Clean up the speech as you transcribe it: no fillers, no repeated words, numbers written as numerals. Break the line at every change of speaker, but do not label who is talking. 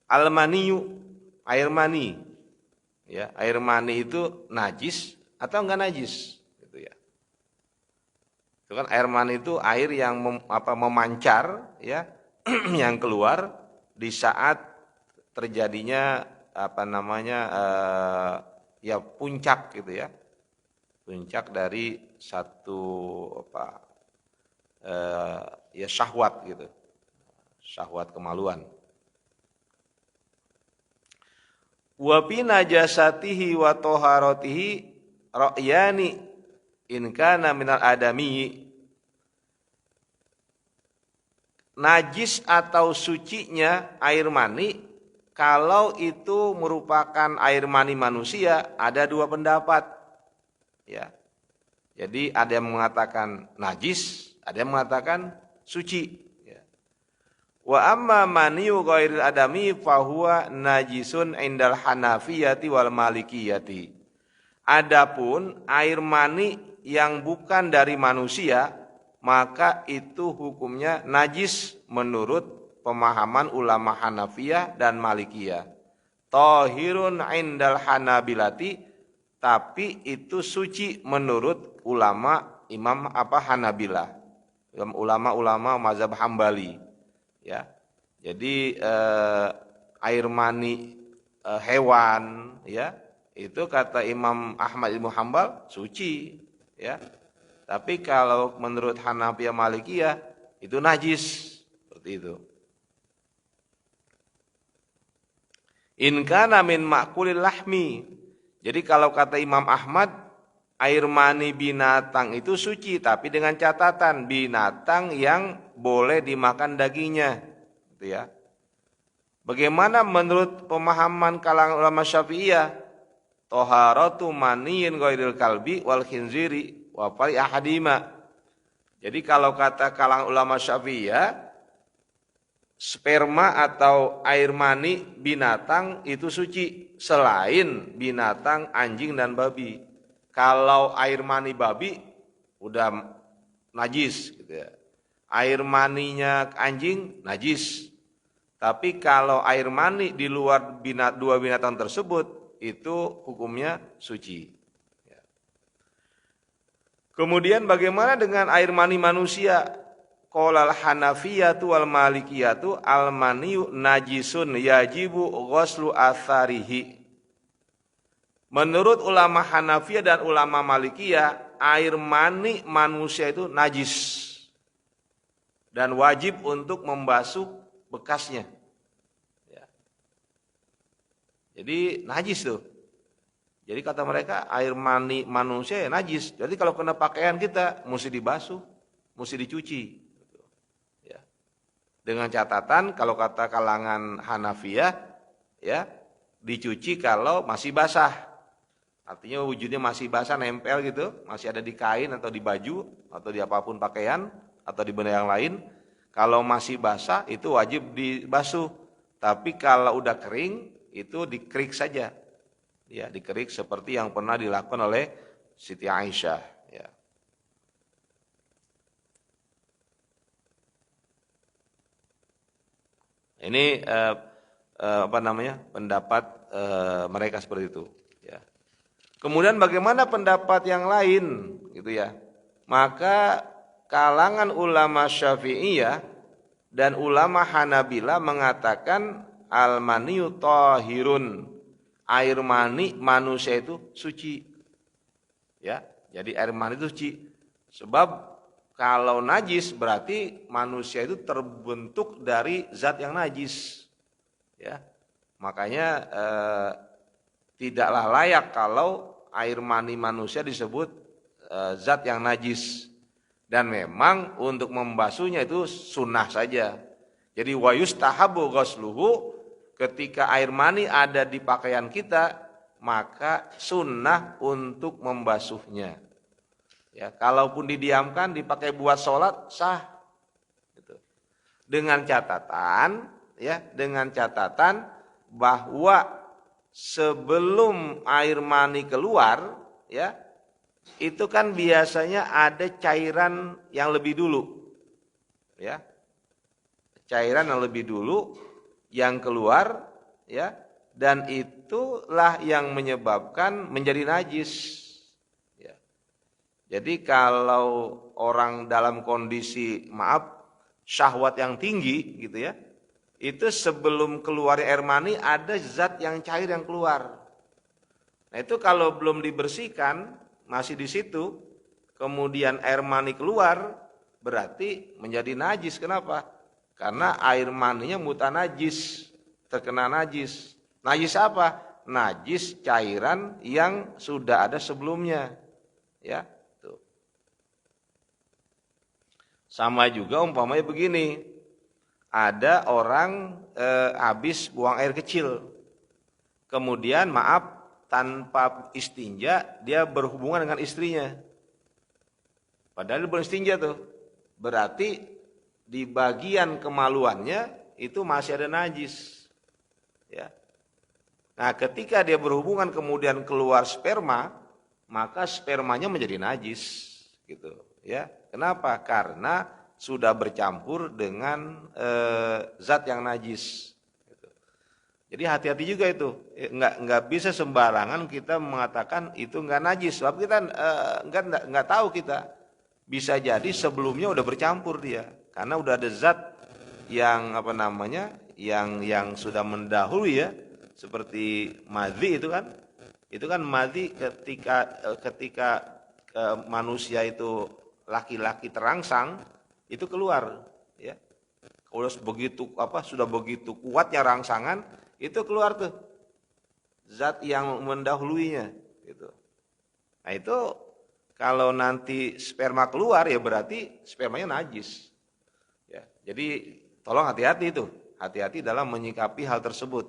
Al-maniyu, air mani. Ya, air mani itu najis atau enggak najis, gitu ya. Itu kan air mani itu air yang memancar, ya, yang keluar di saat terjadinya ya puncak gitu ya, puncak dari satu ya syahwat gitu, syahwat kemaluan. Wa fi najasatihi wa taharatihi ra'yani in kana minal adami. Najis atau sucinya air mani, kalau itu merupakan air mani manusia, ada dua pendapat. Ya. Jadi ada yang mengatakan najis, ada yang mengatakan suci. Wa amma maniyu ghairil adami fahuwa najisun indal hanafiyati wal malikiyati. Adapun air mani yang bukan dari manusia, maka itu hukumnya najis menurut pemahaman ulama Hanafiyah dan Malikiyah. Tahirun indal hanabilati, tapi itu suci menurut ulama Imam Hanabilah, ulama-ulama mazhab Hambali. Ya, jadi air mani hewan, ya, itu kata Imam Ahmad bin Hambal suci, ya. Tapi kalau menurut Hanafiyah Malikiyah itu najis, seperti itu. In kana min ma'kulil lahmi. Jadi kalau kata Imam Ahmad, air mani binatang itu suci, tapi dengan catatan binatang yang boleh dimakan dagingnya, gitu ya. Bagaimana menurut pemahaman kalangan ulama Syafi'iyah? Toharatu maniyin ghairil kalbi wal khinziri wa fali ahadima. Jadi kalau kata kalangan ulama Syafi'iyah, sperma atau air mani binatang itu suci selain binatang anjing dan babi. Kalau air mani babi udah najis gitu ya. Air maninya anjing najis. Tapi kalau air mani di luar dua binatang tersebut itu hukumnya suci. Ya. Kemudian bagaimana dengan air mani manusia? Qolal Hanafiyatu wal Malikiyatu al maniyu najisun yajibu ghuslu atharihi. Menurut ulama Hanafiyah dan ulama Malikiyah, air mani manusia itu najis dan wajib untuk membasuh bekasnya. Ya. Jadi najis tuh. Jadi kata mereka air mani manusia ya najis. Jadi kalau kena pakaian kita mesti dibasuh, mesti dicuci. Ya. Dengan catatan kalau kata kalangan Hanafiyah, ya dicuci kalau masih basah. Artinya wujudnya masih basah, nempel gitu, masih ada di kain atau di baju atau di apapun pakaian atau di benda yang lain. Kalau masih basah itu wajib dibasuh. Tapi kalau udah kering itu dikerik saja. Ya, dikerik seperti yang pernah dilakukan oleh Siti Aisyah, ya. Ini pendapat mereka seperti itu. Kemudian bagaimana pendapat yang lain gitu ya. Maka kalangan ulama Syafi'iyah dan ulama Hanabilah mengatakan al-maniyu tahirun. Air mani manusia itu suci. Ya, jadi air mani itu suci. Sebab kalau najis berarti manusia itu terbentuk dari zat yang najis. Ya. Makanya tidaklah layak kalau air mani manusia disebut zat yang najis. Dan memang untuk membasuhnya itu sunnah saja. Jadi wa yustahabu ghusluhu, ketika air mani ada di pakaian kita, maka sunnah untuk membasuhnya. Ya, kalaupun didiamkan dipakai buat sholat sah. Gitu. Dengan catatan, ya, dengan catatan bahwa sebelum air mani keluar, ya, itu kan biasanya ada cairan yang lebih dulu, ya, cairan yang lebih dulu yang keluar ya, dan itulah yang menyebabkan menjadi najis. Ya. Jadi kalau orang dalam kondisi syahwat yang tinggi gitu ya, itu sebelum keluar air mani ada zat yang cair yang keluar. Nah itu kalau belum dibersihkan masih di situ, kemudian air mani keluar, berarti menjadi najis. Kenapa? Karena air maninya mutanajis, terkena najis. Najis apa? Najis cairan yang sudah ada sebelumnya. Ya, tuh. Sama juga umpamanya begini, ada orang habis buang air kecil, kemudian tanpa istinja dia berhubungan dengan istrinya. Padahal dia belum istinja tuh. Berarti di bagian kemaluannya itu masih ada najis. Ya. Nah, ketika dia berhubungan kemudian keluar sperma, maka spermanya menjadi najis, gitu. Ya, kenapa? Karena sudah bercampur dengan zat yang najis. Jadi hati-hati juga itu, nggak bisa sembarangan kita mengatakan itu nggak najis, sebab kita nggak tahu kita. Bisa jadi sebelumnya udah bercampur dia, karena udah ada zat yang yang sudah mendahului ya, seperti madhi itu kan madhi ketika manusia itu laki-laki terangsang itu keluar, ya. Sudah begitu kuatnya rangsangan itu keluar tuh zat yang mendahuluinya gitu. Nah itu kalau nanti sperma keluar ya berarti spermanya najis. Ya, jadi tolong hati-hati dalam menyikapi hal tersebut.